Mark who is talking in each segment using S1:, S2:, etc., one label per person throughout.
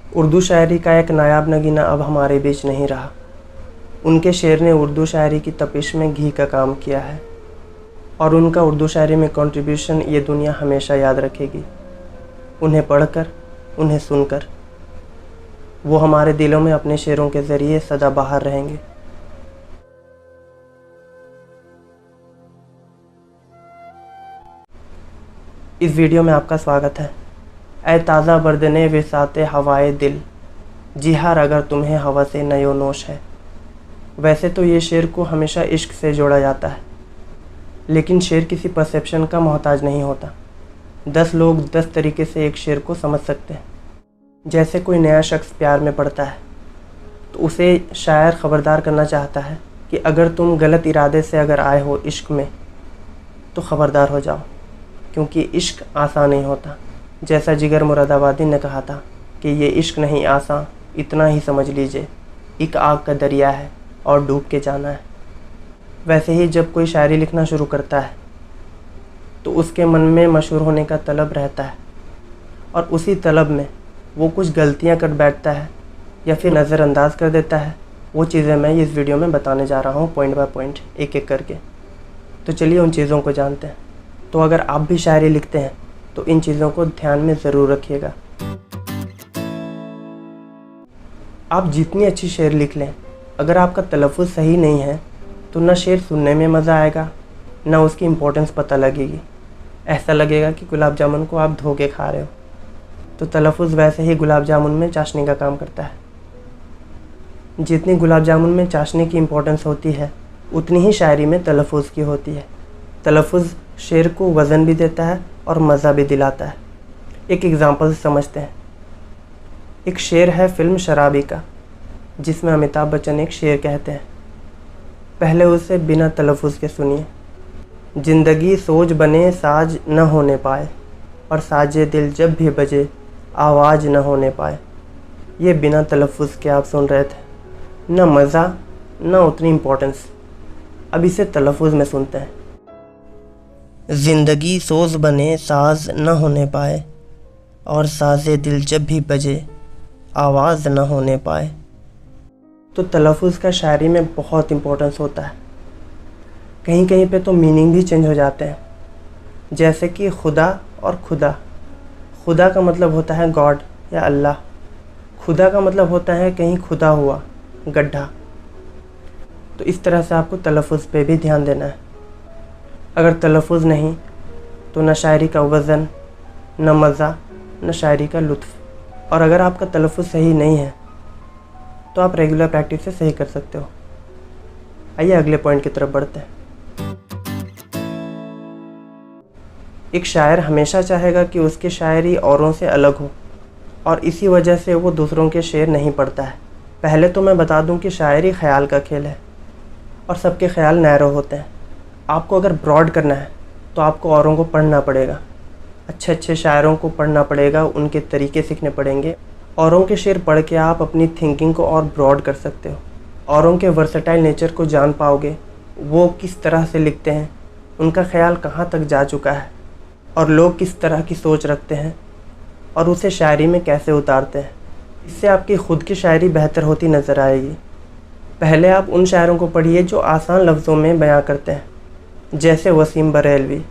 S1: उर्दू शायरी का एक नायाब नगीना अब हमारे बीच नहीं रहा। उनके शेर ने उर्दू शायरी की तपिश में घी का काम किया है और उनका उर्दू शायरी में कंट्रीब्यूशन ये दुनिया हमेशा याद रखेगी। उन्हें पढ़कर, उन्हें सुनकर वो हमारे दिलों में अपने शेरों के ज़रिए सदा बाहर रहेंगे। इस वीडियो में आपका स्वागत है। ऐ ताज़ा बर्दने विसाते हवाए दिल, जिहार अगर तुम्हें हवा से नयो नोश है। वैसे तो ये शेर को हमेशा इश्क से जोड़ा जाता है, लेकिन शेर किसी परसेप्शन का मोहताज नहीं होता। 10 लोग 10 तरीके से एक शेर को समझ सकते हैं। जैसे कोई नया शख्स प्यार में पड़ता है तो उसे शायर ख़बरदार करना चाहता है कि अगर तुम गलत इरादे से अगर आए हो इश्क में तो ख़बरदार हो जाओ, क्योंकि इश्क आसान नहीं होता। जैसा जिगर मुरादाबादी ने कहा था कि ये इश्क नहीं आसान, इतना ही समझ लीजिए, एक आग का दरिया है और डूब के जाना है। वैसे ही जब कोई शायरी लिखना शुरू करता है तो उसके मन में मशहूर होने का तलब रहता है और उसी तलब में वो कुछ गलतियां कर बैठता है या फिर नज़रअंदाज कर देता है। वो चीज़ें मैं इस वीडियो में बताने जा रहा हूँ, पॉइंट बाय पॉइंट, एक एक करके। तो चलिए उन चीज़ों को जानते हैं। तो अगर आप भी शायरी लिखते हैं तो इन चीज़ों को ध्यान में ज़रूर रखिएगा। आप जितनी अच्छी शेर लिख लें, अगर आपका तलफ़ुज़ सही नहीं है तो ना शेर सुनने में मज़ा आएगा, ना उसकी इम्पोर्टेंस पता लगेगी। ऐसा लगेगा कि गुलाब जामुन को आप धो के खा रहे हो। तो तलफ़ुज़ वैसे ही गुलाब जामुन में चाशनी का काम करता है। जितनी गुलाब जामुन में चाशनी की इम्पोर्टेंस होती है, उतनी ही शायरी में तलफ़ुज़ की होती है। तलफ़ुज़ शेर को वज़न भी देता है और मज़ा भी दिलाता है। एक एग्ज़ाम्पल से समझते हैं। एक शेर है फिल्म शराबी का, जिसमें अमिताभ बच्चन एक शेर कहते हैं। पहले उसे बिना तलफ़ुज़ के सुनिए। ज़िंदगी सोच बने साज न होने पाए, और साजे दिल जब भी बजे आवाज़ न होने पाए। ये बिना तलफ़ुज़ के आप सुन रहे थे, न मज़ा न उतनी इम्पोर्टेंस। अब इसे तलफ़ुज़ में सुनते हैं। ज़िंदगी सोज बने साज न होने पाए, और साज़े दिल जब भी बजे आवाज़ न होने पाए। तो तलफ़ुज़ का शायरी में बहुत इम्पोर्टेंस होता है। कहीं कहीं पे तो मीनिंग भी चेंज हो जाते हैं। जैसे कि खुदा और खुदा। खुदा का मतलब होता है गॉड या अल्लाह। खुदा का मतलब होता है कहीं खुदा हुआ, गड्ढा। तो इस तरह से आपको तलफ़ुज़ पे भी ध्यान देना है। अगर तलफ़ुज़ नहीं तो न शायरी का वज़न, न मज़ा, न शायरी का लुत्फ़। और अगर आपका तलफ़ुज़ सही नहीं है तो आप रेगुलर प्रैक्टिस से सही कर सकते हो। आइए अगले पॉइंट की तरफ बढ़ते हैं। एक शायर हमेशा चाहेगा कि उसकी शायरी औरों से अलग हो, और इसी वजह से वो दूसरों के शेर नहीं पढ़ता है। पहले तो मैं बता दूं कि शायरी ख़याल का खेल है और सबके ख़याल नैरो होते हैं। आपको अगर ब्रॉड करना है तो आपको औरों को पढ़ना पड़ेगा, अच्छे अच्छे शायरों को पढ़ना पड़ेगा, उनके तरीके सीखने पड़ेंगे। औरों के शेर पढ़ के आप अपनी थिंकिंग को और ब्रॉड कर सकते हो। औरों के वर्सेटाइल नेचर को जान पाओगे, वो किस तरह से लिखते हैं, उनका ख़याल कहाँ तक जा चुका है, और लोग किस तरह की सोच रखते हैं और उसे शायरी में कैसे उतारते हैं। इससे आपकी ख़ुद की शायरी बेहतर होती नज़र आएगी। पहले आप उन शायरों को पढ़िए जो आसान लफ्ज़ों में बयां करते हैं, जैसे वसीम बरेलवी।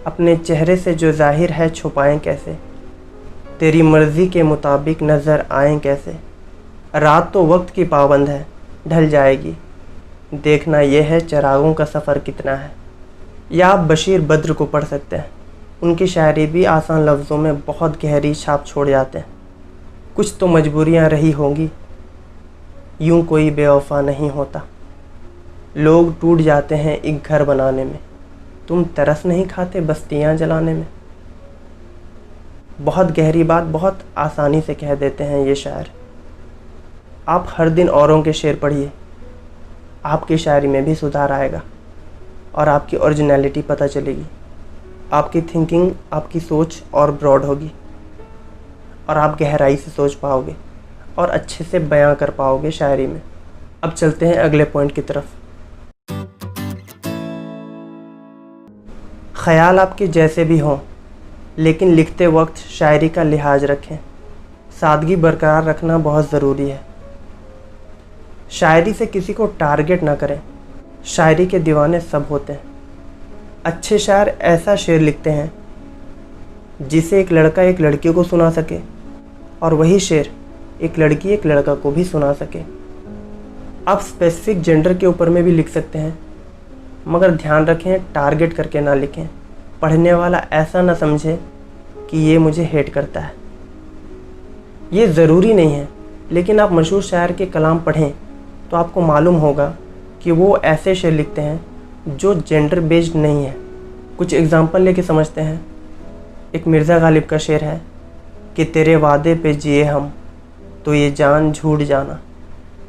S1: अपने चेहरे से जो ज़ाहिर है छुपाएं कैसे, तेरी मर्ज़ी के मुताबिक नज़र आएं कैसे। रात तो वक्त की पाबंद है, ढल जाएगी, देखना यह है चिरागों का सफ़र कितना है। या आप बशीर बद्र को पढ़ सकते हैं। उनकी शायरी भी आसान लफ्ज़ों में बहुत गहरी छाप छोड़ जाते हैं। कुछ तो मजबूरियाँ रही होंगी, यूँ कोई बेवफा नहीं होता। लोग टूट जाते हैं एक घर बनाने में, तुम तरस नहीं खाते बस्तियाँ जलाने में। बहुत गहरी बात बहुत आसानी से कह देते हैं ये शायर। आप हर दिन औरों के शेर पढ़िए, आपकी शायरी में भी सुधार आएगा और आपकी ओरिजिनलिटी पता चलेगी। आपकी थिंकिंग, आपकी सोच और ब्रॉड होगी और आप गहराई से सोच पाओगे और अच्छे से बयां कर पाओगे शायरी में। अब चलते हैं अगले पॉइंट की तरफ। ख़याल आपके जैसे भी हों, लेकिन लिखते वक्त शायरी का लिहाज रखें। सादगी बरकरार रखना बहुत ज़रूरी है। शायरी से किसी को टारगेट ना करें। शायरी के दीवाने सब होते हैं। अच्छे शायर ऐसा शेर लिखते हैं जिसे एक लड़का एक लड़की को सुना सके और वही शेर एक लड़की एक लड़का को भी सुना सके। आप स्पेसिफिक जेंडर के ऊपर में भी लिख सकते हैं, मगर ध्यान रखें टारगेट करके ना लिखें। पढ़ने वाला ऐसा ना समझे कि ये मुझे हेट करता है। ये ज़रूरी नहीं है, लेकिन आप मशहूर शायर के कलाम पढ़ें तो आपको मालूम होगा कि वो ऐसे शेर लिखते हैं जो जेंडर बेस्ड नहीं है। कुछ एग्जांपल लेके समझते हैं। एक मिर्ज़ा गालिब का शेर है कि तेरे वादे पे जिए हम तो ये जान झूठ जाना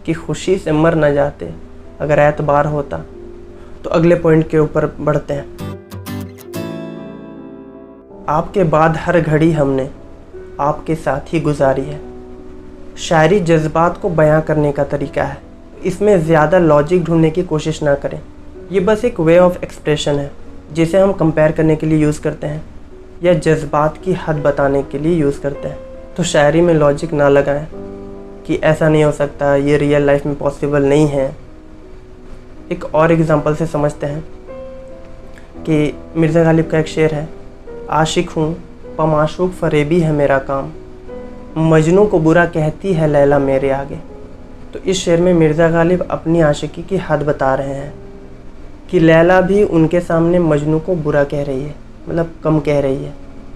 S1: कि खुशी से मर न जाते अगर एतबार होता। तो अगले पॉइंट के ऊपर बढ़ते हैं। आपके बाद हर घड़ी हमने आपके साथ ही गुजारी है। शायरी जज्बात को बयां करने का तरीका है। इसमें ज़्यादा लॉजिक ढूंढने की कोशिश ना करें। ये बस एक वे ऑफ एक्सप्रेशन है जिसे हम कंपेयर करने के लिए यूज़ करते हैं या जज्बात की हद बताने के लिए यूज़ करते हैं। तो शायरी में लॉजिक ना लगाएं कि ऐसा नहीं हो सकता, ये रियल लाइफ में पॉसिबल नहीं है। एक और एग्जांपल से समझते हैं कि मिर्ज़ा गालिब का एक शेर है, आशिक हूँ पमाशूक फरेबी है मेरा काम, मजनू को बुरा कहती है लैला मेरे आगे। तो इस शेर में मिर्ज़ा गालिब अपनी आशिकी की हद बता रहे हैं कि लैला भी उनके सामने मजनू को बुरा कह रही है, मतलब कम कह रही है।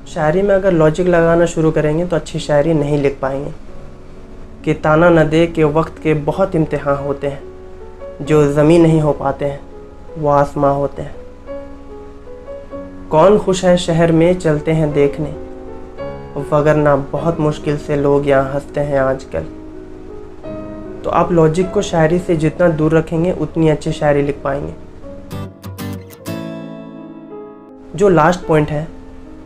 S1: शायरी में अगर लॉजिक लगाना शुरू करेंगे तो अच्छी शायरी नहीं लिख पाएंगे। कि ताना न दे के वक्त के बहुत इम्तिहान होते हैं, जो ज़मीं नहीं हो पाते हैं वो आसमां होते हैं। कौन खुश है शहर में चलते हैं देखने, वगरना बहुत मुश्किल से लोग यहाँ हंसते हैं आजकल। तो आप लॉजिक को शायरी से जितना दूर रखेंगे उतनी अच्छी शायरी लिख पाएंगे। जो लास्ट पॉइंट है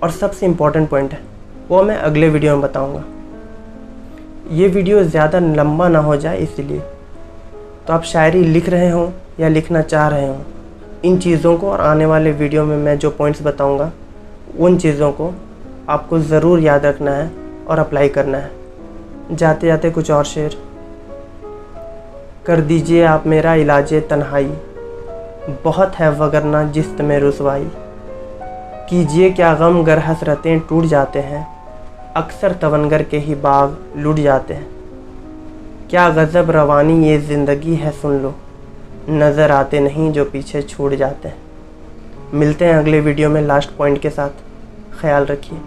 S1: और सबसे इम्पॉर्टेंट पॉइंट है वो मैं अगले वीडियो में बताऊंगा। ये वीडियो ज़्यादा लंबा ना हो जाए इसलिए। तो आप शायरी लिख रहे हों या लिखना चाह रहे हों, इन चीज़ों को और आने वाले वीडियो में मैं जो पॉइंट्स बताऊंगा उन चीज़ों को आपको ज़रूर याद रखना है और अप्लाई करना है। जाते जाते कुछ और शेर। कर दीजिए आप मेरा इलाजे तन्हाई, बहुत है वगरना जिस्त में रुसवाई। कीजिए क्या गम गर हसरतें टूट जाते हैं, अक्सर तवनगर के ही बाग लूट जाते हैं। क्या गज़ब रवानी ये ज़िंदगी है सुन लो, नज़र आते नहीं जो पीछे छूट जाते हैं। मिलते हैं अगले वीडियो में लास्ट पॉइंट के साथ। ख्याल रखिए।